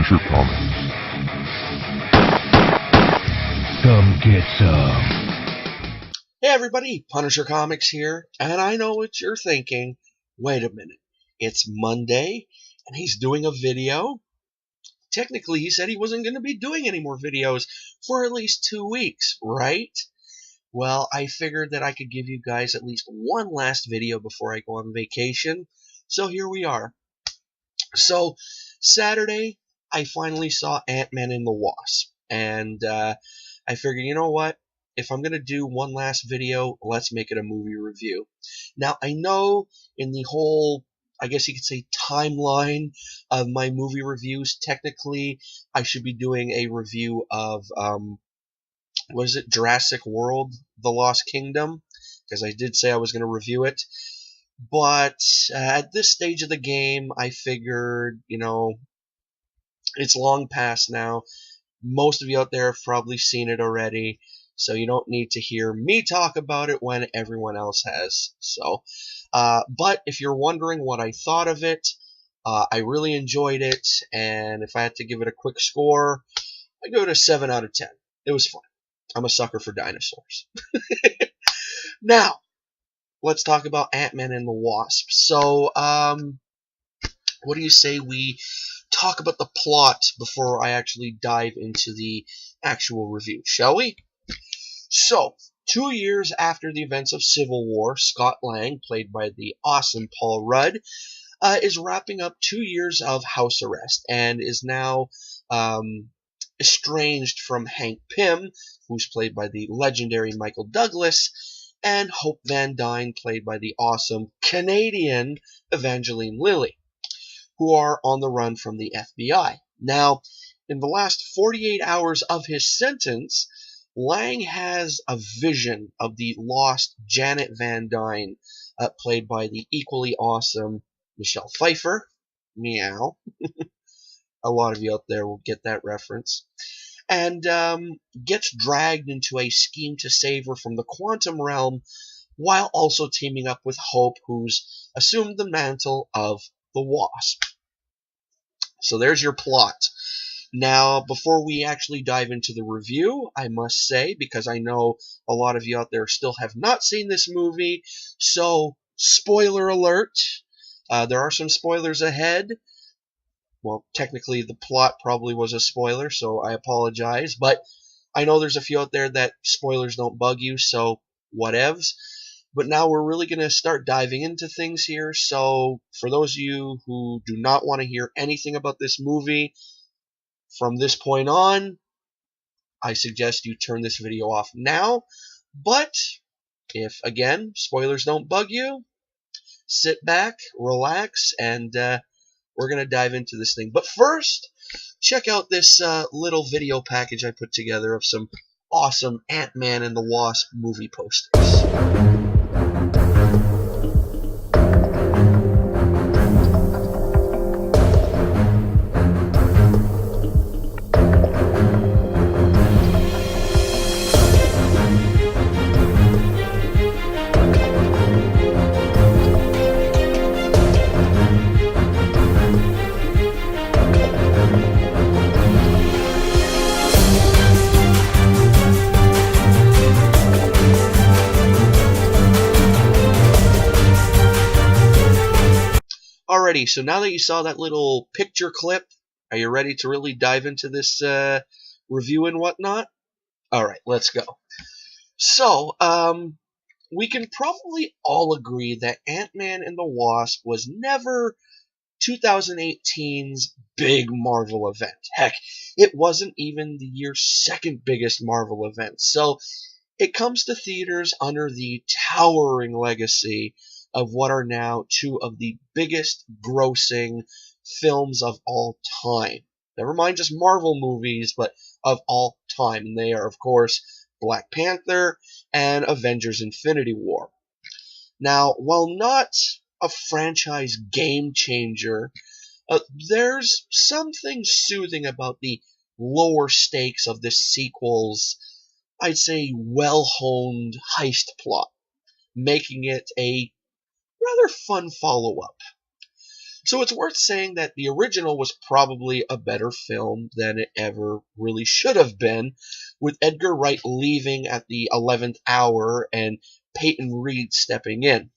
Punisher Comics. Come get some. Hey everybody, Punisher Comics here, and I know what you're thinking. Wait a minute, it's Monday, and he's doing a video? Technically, he said he wasn't going to be doing any more videos for at least 2 weeks, right? Well, I figured that I could give you guys at least one last video before I go on vacation, so here we are. So, Saturday, I finally saw Ant-Man and the Wasp, and I figured, you know what? If I'm going to do one last video, let's make it a movie review. Now, I know in the whole, I guess you could say, timeline of my movie reviews, technically, I should be doing a review of, what is it, Jurassic World, The Lost Kingdom, because I did say I was going to review it. But at this stage of the game, I figured, you know, it's long past now. Most of you out there have probably seen it already, so you don't need to hear me talk about it when everyone else has. So, but if you're wondering what I thought of it, I really enjoyed it, and if I had to give it a quick score, I'd go to 7 out of 10. It was fun. I'm a sucker for dinosaurs. Now, let's talk about Ant-Man and the Wasp. So, what do you say we talk about the plot before I actually dive into the actual review, shall we? So, 2 years after the events of Civil War, Scott Lang, played by the awesome Paul Rudd, is wrapping up 2 years of house arrest and is now estranged from Hank Pym, who's played by the legendary Michael Douglas, and Hope Van Dyne, played by the awesome Canadian Evangeline Lilly, who are on the run from the FBI. Now, in the last 48 hours of his sentence, Lang has a vision of the lost Janet Van Dyne, played by the equally awesome Michelle Pfeiffer. Meow. A lot of you out there will get that reference. And gets dragged into a scheme to save her from the quantum realm, while also teaming up with Hope, who's assumed the mantle of the Wasp. So there's your plot. Now, before we actually dive into the review, I must say, because I know a lot of you out there still have not seen this movie, so spoiler alert. There are some spoilers ahead. Well, technically the plot probably was a spoiler, so I apologize, but I know there's a few out there that spoilers don't bug you, so whatevs. But now we're really going to start diving into things here, so for those of you who do not want to hear anything about this movie, from this point on, I suggest you turn this video off now. But if, again, spoilers don't bug you, sit back, relax, and we're going to dive into this thing. But first, check out this little video package I put together of some awesome Ant-Man and the Wasp movie posters. Alrighty, so now that you saw that little picture clip, are you ready to really dive into this review and whatnot? Alright, let's go. So, we can probably all agree that Ant-Man and the Wasp was never 2018's big Marvel event. Heck, it wasn't even the year's second biggest Marvel event. So, it comes to theaters under the towering legacy of what are now two of the biggest grossing films of all time. Never mind just Marvel movies, but of all time. And they are, of course, Black Panther and Avengers Infinity War. Now, while not a franchise game changer, there's something soothing about the lower stakes of this sequel's, I'd say, well-honed heist plot, making it a rather fun follow-up. So it's worth saying that the original was probably a better film than it ever really should have been, with Edgar Wright leaving at the 11th hour and Peyton Reed stepping in.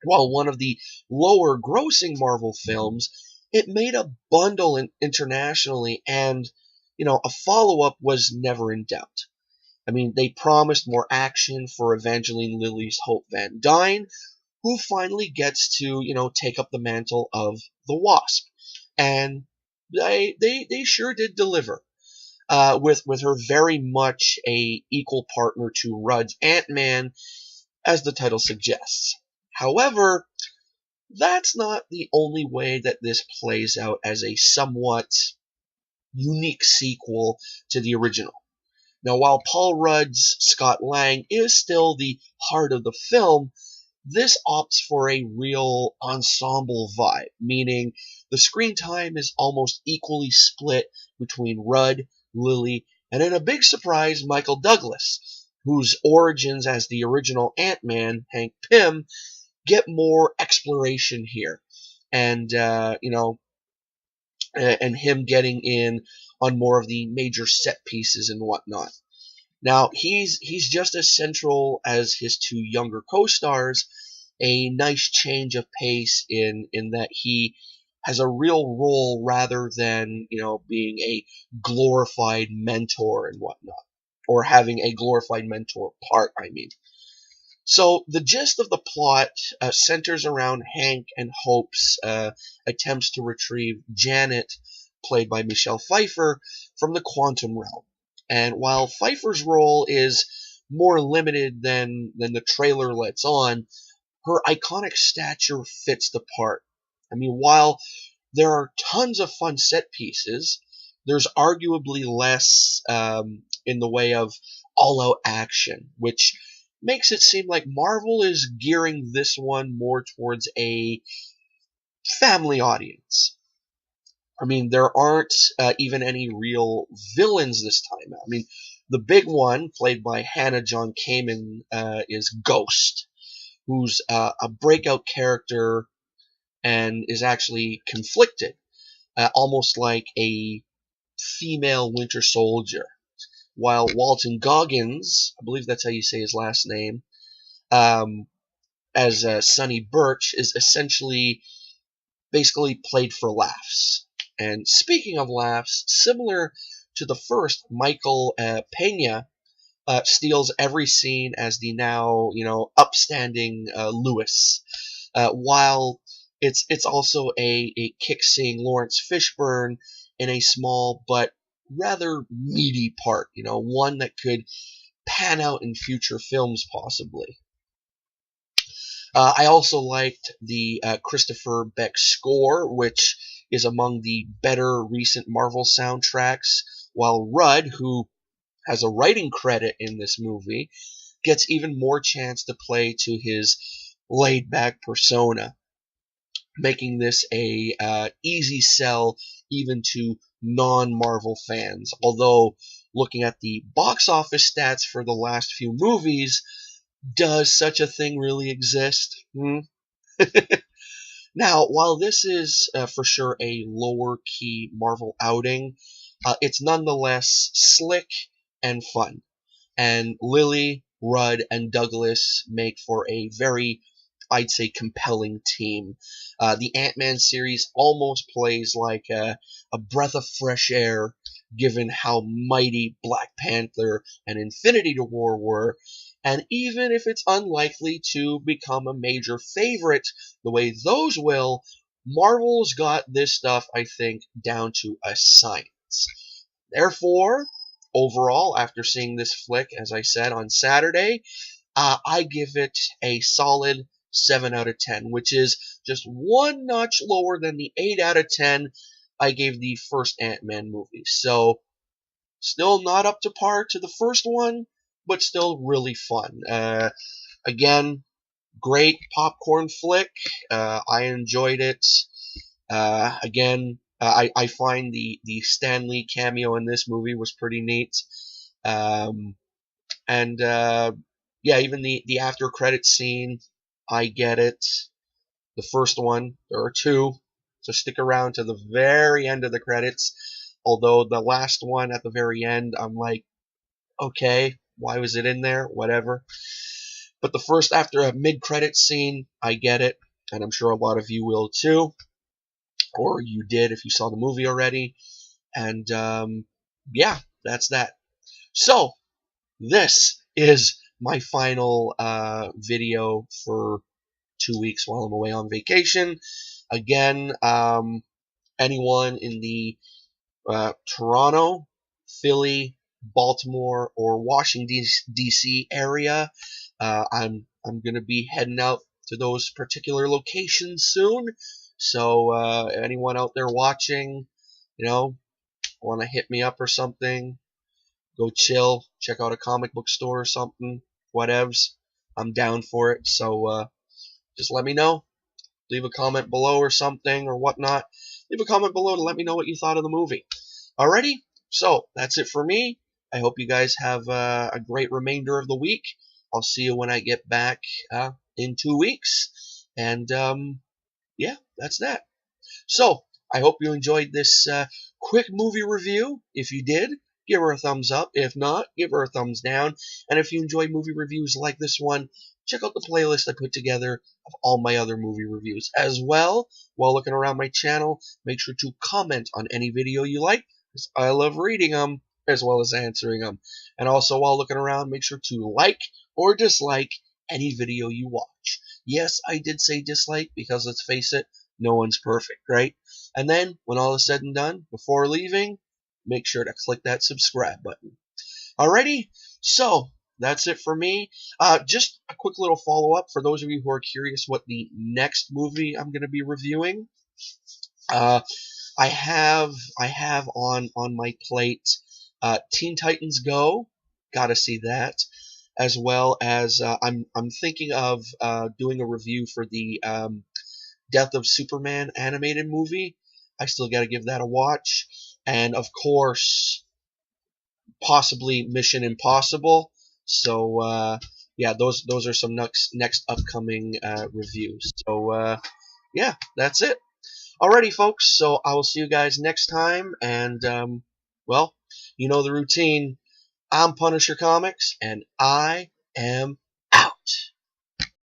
While one of the lower grossing Marvel films, it made a bundle internationally, and a follow-up was never in doubt. I mean, they promised more action for Evangeline Lilly's Hope Van Dyne, who finally gets to, take up the mantle of the Wasp. And they sure did deliver. With her very much a equal partner to Rudd's Ant-Man, as the title suggests. However, that's not the only way that this plays out as a somewhat unique sequel to the original. Now, while Paul Rudd's Scott Lang is still the heart of the film, this opts for a real ensemble vibe, meaning the screen time is almost equally split between Rudd, Lilly, and in a big surprise, Michael Douglas, whose origins as the original Ant-Man, Hank Pym, get more exploration here. And, and him getting in on more of the major set pieces and whatnot. Now, he's just as central as his two younger co-stars, a nice change of pace in that he has a real role rather than, being a glorified mentor and whatnot, or having a glorified mentor part, I mean. So the gist of the plot centers around Hank and Hope's attempts to retrieve Janet, played by Michelle Pfeiffer, from the quantum realm. And while Pfeiffer's role is more limited than the trailer lets on, her iconic stature fits the part. I mean, while there are tons of fun set pieces, there's arguably less in the way of all-out action, which makes it seem like Marvel is gearing this one more towards a family audience. I mean, there aren't even any real villains this time. I mean, the big one, played by Hannah John Kamen, is Ghost, who's a breakout character and is actually conflicted, almost like a female Winter Soldier. While Walton Goggins, I believe that's how you say his last name, as Sonny Birch, is essentially basically played for laughs. And speaking of laughs, similar to the first, Michael Pena steals every scene as the now, upstanding Lewis, while it's also a kick-seeing Lawrence Fishburne in a small but rather meaty part, one that could pan out in future films possibly. I also liked the Christopher Beck score, which is among the better recent Marvel soundtracks, while Rudd, who has a writing credit in this movie, gets even more chance to play to his laid-back persona, making this a easy sell even to non-Marvel fans. Although, looking at the box office stats for the last few movies, does such a thing really exist? Now, while this is for sure a lower-key Marvel outing, it's nonetheless slick and fun. And Lilly, Rudd, and Douglas make for a very, I'd say, compelling team. The Ant-Man series almost plays like a breath of fresh air, given how mighty Black Panther and Infinity War were, and even if it's unlikely to become a major favorite the way those will, Marvel's got this stuff, I think, down to a science. Therefore, overall, after seeing this flick, as I said, on Saturday, I give it a solid 7 out of 10, which is just one notch lower than the 8 out of 10 I gave the first Ant-Man movie. So, still not up to par to the first one, but still really fun. Again, great popcorn flick. I enjoyed it. Again, I find the Stan Lee cameo in this movie was pretty neat. And yeah, even the after credit scene, I get it. The first one, there are two. So stick around to the very end of the credits. Although the last one at the very end, I'm like, okay, why was it in there? Whatever. But the first, after a mid-credit scene, I get it, and I'm sure a lot of you will too, or you did if you saw the movie already. And yeah, that's that. So this is my final video for 2 weeks while I'm away on vacation. Again, anyone in the Toronto, Philly, Baltimore, or Washington D.C. area, I'm gonna be heading out to those particular locations soon. So anyone out there watching, want to hit me up or something, go chill, check out a comic book store or something, whatevs. I'm down for it. So just let me know. Leave a comment below or something or whatnot. Leave a comment below to let me know what you thought of the movie. Alrighty, so that's it for me. I hope you guys have a great remainder of the week. I'll see you when I get back in 2 weeks. And yeah, that's that. So I hope you enjoyed this quick movie review. If you did, give her a thumbs up. If not, give her a thumbs down. And if you enjoy movie reviews like this one, check out the playlist I put together of all my other movie reviews. As well, while looking around my channel, make sure to comment on any video you like, because I love reading them as well as answering them. And also, while looking around, make sure to like or dislike any video you watch. Yes, I did say dislike, because let's face it, no one's perfect, right? And then, when all is said and done, before leaving, make sure to click that subscribe button. Alrighty, so that's it for me. Just a quick little follow-up for those of you who are curious what the next movie I'm going to be reviewing. I have on my plate Teen Titans Go. Gotta see that. As well as I'm thinking of doing a review for the Death of Superman animated movie. I still got to give that a watch. And of course, possibly Mission Impossible. So yeah, those are some next upcoming reviews. So yeah, that's it. Alrighty, folks. So I will see you guys next time. And well, you know the routine. I'm Punisher Comics, and I am out.